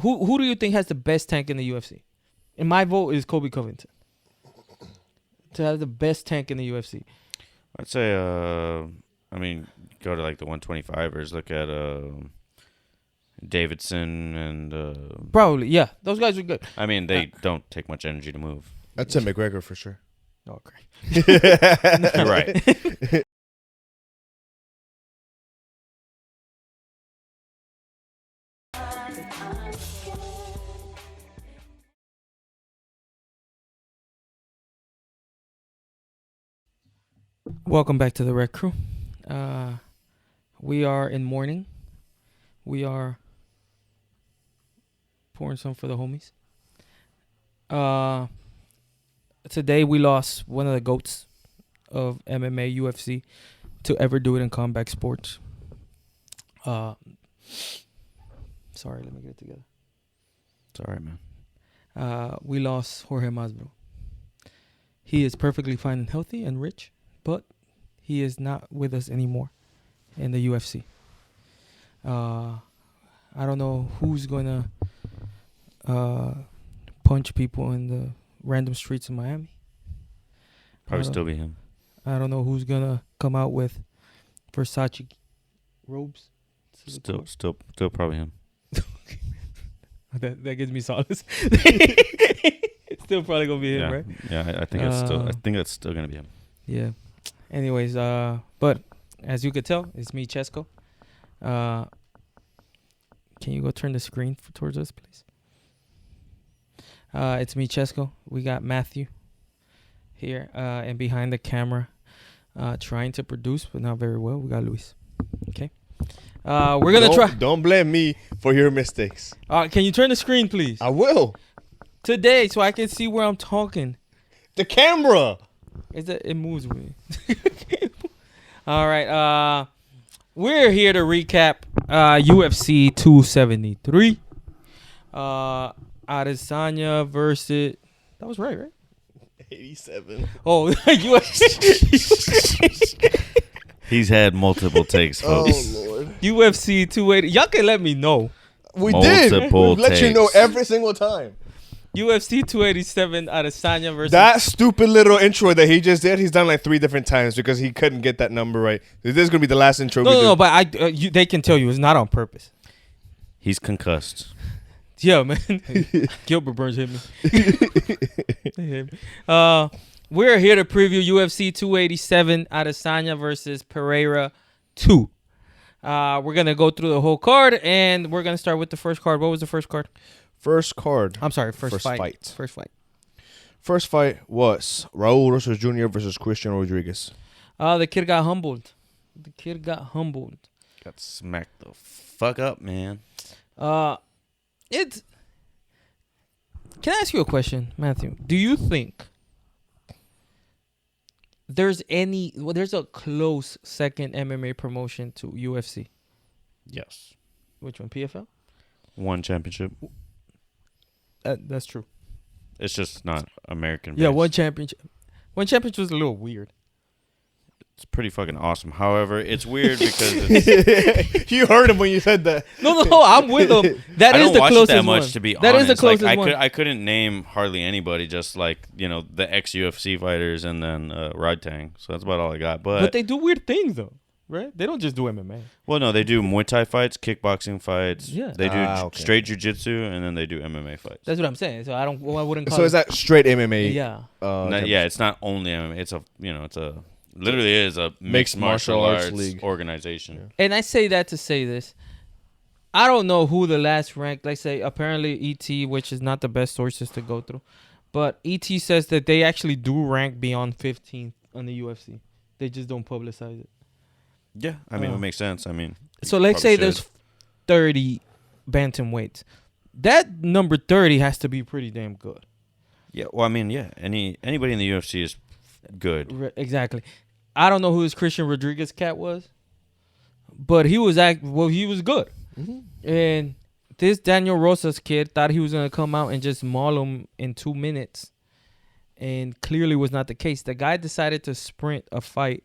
Who do you think has the best tank in the UFC? And my vote is Colby Covington to have the best tank in the UFC. I'd say, go to like the 125ers. Look at Davidson and Probably, yeah. Those guys are good. I mean, they don't take much energy to move. I'd say McGregor for sure. Oh, okay. You're right. Welcome back to the Rec Crew. We are in mourning. We are pouring some for the homies. Today we lost one of the GOATs of MMA, UFC, to ever do it in combat sports. Sorry, let me get it together. It's all right, man. We lost Jorge Masvidal. He is perfectly fine and healthy and rich, but he is not with us anymore in the UFC. I don't know who's going to punch people in the random streets of Miami. Probably still be him. I don't know who's going to come out with Versace robes. Still probably him. That gives me solace. Still probably going to be him, right? Yeah, I think that's still going to be him. Yeah. Anyways, but as you could tell, it's me, Chesco. Can you go turn the screen towards us, please? It's me, Chesco. We got Matthew here, and behind the camera, trying to produce, but not very well. We got Luis. Okay. We're gonna try. Don't blame me for your mistakes. Can you turn the screen, please? I will. Today, so I can see where I'm talking. The camera. It moves with me. All right. We're here to recap UFC 273. Adesanya versus. That was right? 87. Oh, UFC. He's had multiple takes, folks. Oh, Lord. UFC 280. Y'all can let me know. We did. Multiple We let you know takes. every single time. UFC 287 Adesanya versus. That stupid little intro that he just did, he's done like 3 different times because he couldn't get that number right. This is going to be the last intro we do. No, but they can tell you it's not on purpose. He's concussed. Yeah, man. Gilbert Burns hit me. We're here to preview UFC 287 Adesanya versus Pereira 2. We're going to go through the whole card, and we're going to start with the first card. What was the first card? First card. I'm sorry, first fight. First fight was Raul Rosas Jr. versus Christian Rodriguez. The kid got humbled. Got smacked the fuck up, man. Can I ask you a question, Matthew? Do you think there's a close second MMA promotion to UFC? Yes. Which one? PFL? One championship. That's true. It's just not American. Yeah, based. one championship. One championship was a little weird. It's pretty fucking awesome. However, it's weird because it's, You heard him when you said that. No, I'm with him. That I is don't the watch closest it that much, one. to be That honest. is the closest one. I couldn't name hardly anybody, just like, the ex-UFC fighters and then Rod Tang. So that's about all I got. But they do weird things, though, right? They don't just do MMA. Well, no, they do Muay Thai fights, kickboxing fights. Yeah. They do Okay. straight jiu-jitsu, and then they do MMA fights. That's what I'm saying. So I wouldn't call So it. is that straight MMA? Yeah. It's not only MMA. It's literally is a mixed martial arts league organization. Yeah. And I say that to say this. I don't know who the last ranked, like say, apparently ET, which is not the best sources to go through, but ET says that they actually do rank beyond 15th on the UFC. They just don't publicize it. Yeah, I mean, it makes sense. I mean, So let's say there's 30 bantamweights. That number 30 has to be pretty damn good. Yeah, well, I mean, yeah, anybody in the UFC is good. Exactly. I don't know who this Christian Rodriguez cat was, but he was he was good. Mm-hmm. And this Daniel Rosas kid thought he was going to come out and just maul him in 2 minutes, and clearly was not the case. The guy decided to sprint a fight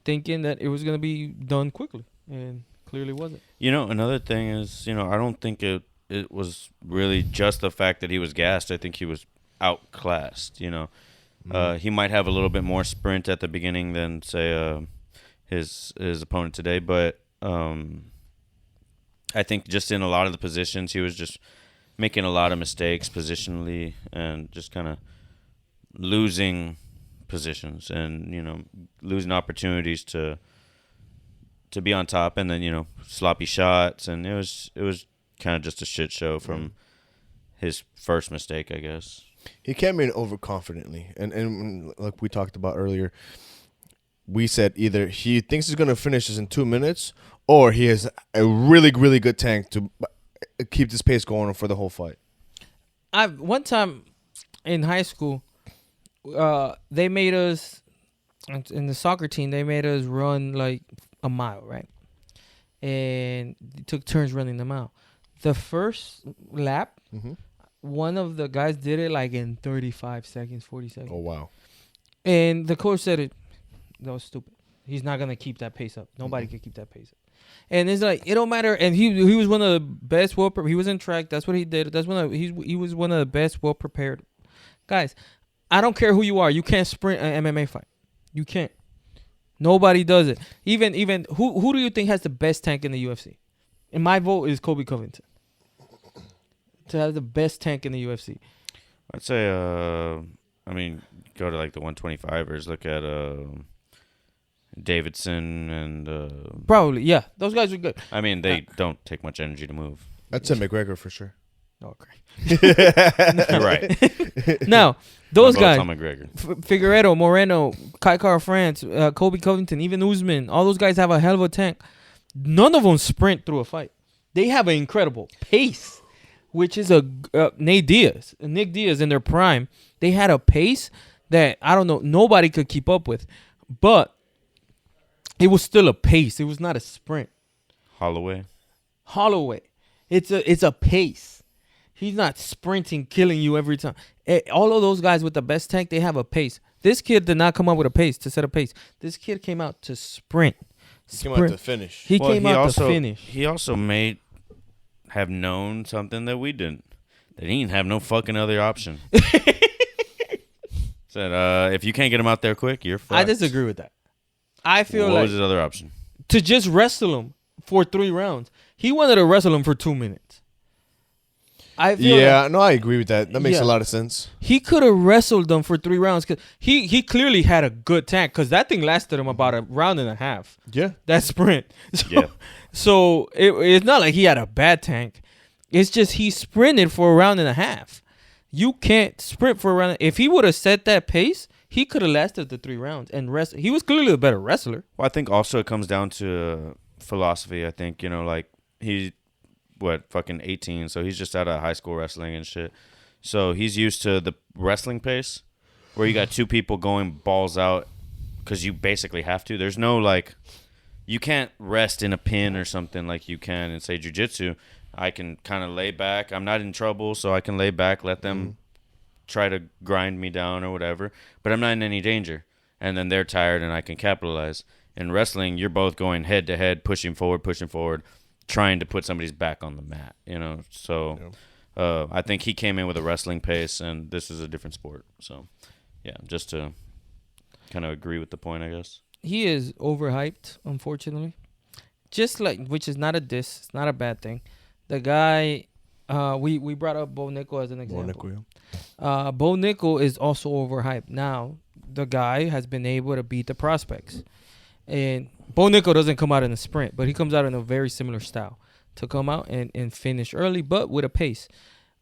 thinking that it was going to be done quickly, and clearly wasn't. Another thing is, I don't think it was really just the fact that he was gassed. I think he was outclassed. He might have a little bit more sprint at the beginning than say his opponent today, but I think just in a lot of the positions he was just making a lot of mistakes positionally and just kind of losing positions and losing opportunities to be on top, and then sloppy shots, and it was kind of just a shit show from his first mistake, I guess. He came in overconfidently, and like we talked about earlier, we said either he thinks he's going to finish this in 2 minutes, or he has a really, really good tank to keep this pace going for the whole fight. One time in high school, they made us, in the soccer team, they made us run like a mile, right? And took turns running the mile. The first lap, one of the guys did it like in 35 seconds, 40 seconds. Oh, wow. And the coach said that was stupid. He's not going to keep that pace up. Nobody can keep that pace up. And it's like, it don't matter. And he was one of the best, he was in track. That's what he did. He was one of the best, well-prepared guys. I don't care who you are. You can't sprint an MMA fight. You can't. Nobody does it. Even who do you think has the best tank in the UFC? And my vote is Colby Covington to have the best tank in the UFC. I'd say, go to like the 125ers. Look at Davidson and probably, yeah, those guys are good. I mean, they don't take much energy to move. I'd say McGregor for sure. Okay. You're right. Now, those guys, McGregor. Figueredo, Moreno, Kai Kara France, Colby Covington, even Usman, all those guys have a hell of a tank. None of them sprint through a fight. They have an incredible pace, which is Nick Diaz in their prime. They had a pace that, I don't know, nobody could keep up with. But it was still a pace. It was not a sprint. Holloway. It's a pace. He's not sprinting, killing you every time. All of those guys with the best tank, they have a pace. This kid did not come out with a pace to set a pace. This kid came out to sprint. He came out to finish. He came out to finish. He also have known something that we didn't. They didn't have no fucking other option. Said, if you can't get him out there quick, you're fucked. I disagree with that. I feel what was his other option? To just wrestle him for 3 rounds. He wanted to wrestle him for 2 minutes. I agree with that. That makes a lot of sense. He could have wrestled them for 3 rounds because he clearly had a good tank because that thing lasted him about a round and a half. Yeah. That sprint. So it's not like he had a bad tank. It's just he sprinted for a round and a half. You can't sprint for a round. If he would have set that pace, he could have lasted the 3 rounds and wrestled. He was clearly a better wrestler. Well, I think also it comes down to philosophy. I think, like he... fucking 18, so he's just out of high school wrestling and shit. So he's used to the wrestling pace where you got 2 people going balls out because you basically have to. There's no, you can't rest in a pin or something like you can in, say, jiu-jitsu. I can kind of lay back. I'm not in trouble, so I can lay back, let them try to grind me down or whatever, but I'm not in any danger. And then they're tired and I can capitalize. In wrestling, you're both going head-to-head, pushing forward, trying to put somebody's back on the mat, So I think he came in with a wrestling pace, and this is a different sport. So, yeah, just to kind of agree with the point, I guess. He is overhyped, unfortunately. Which is not a diss. It's not a bad thing. The guy, we brought up Bo Nickel as an example. Bo Nickel is also overhyped. Now, the guy has been able to beat the prospects. And Bo Nickel doesn't come out in a sprint, but he comes out in a very similar style to come out and finish early, but with a pace.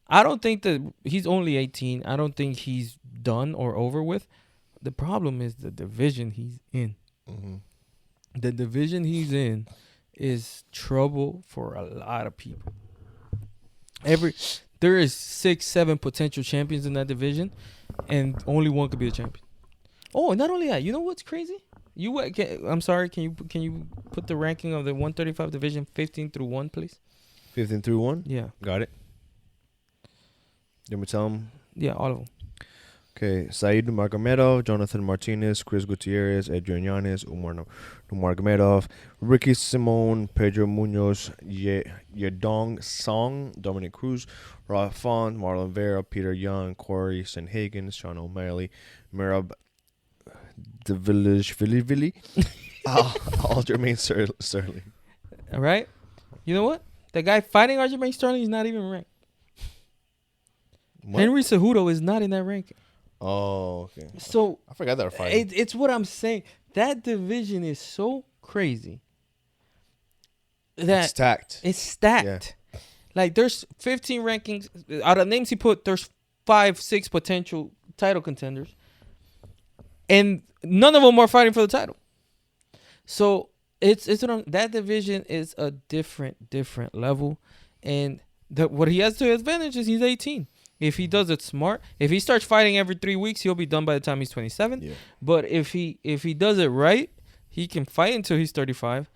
I don't think that he's only 18. I don't think he's done or over with. The problem is the division he's in. Mm-hmm. The division he's in is trouble for a lot of people. There is 6, 7 potential champions in that division, and only one could be the champion. Oh, and not only that, you know what's crazy? I'm sorry. Can you put the ranking of the 135 division 15 through 1, please? 15 through 1. Yeah, got it. You want me to tell them? Yeah, all of them. Okay, Said Nurmagomedov, Jonathan Martinez, Chris Gutierrez, Adrian Yanez, Umar Nurmagomedov, Ricky Simon, Pedro Munoz, Yedong Song, Dominic Cruz, Ralph Font, Marlon Vera, Peter Young, Corey Sanhagen, Sean O'Malley, Merab Devillishvili, Aljamain Sterling. All right. You know what? The guy fighting Aljamain Sterling is not even ranked. What? Henry Cejudo is not in that ranking. Oh, okay. So I forgot they were fighting. it's what I'm saying. That division is so crazy. It's stacked. It's stacked. Like there's 15 rankings out of names he put. There's 5-6 potential title contenders, and none of them are fighting for the title. So it's that division is a different level, and what he has to his advantage is he's 18. If he does it smart, if he starts fighting every 3 weeks, he'll be done by the time he's 27. Yeah. But if he does it right, he can fight until he's 35,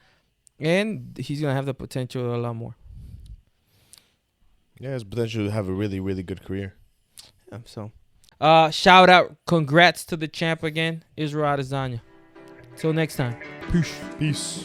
and he's gonna have the potential of a lot more. Yeah, his potential to have a really, really good career. Yeah, so, shout out, congrats to the champ again, Israel Adesanya. Till next time, peace. Peace.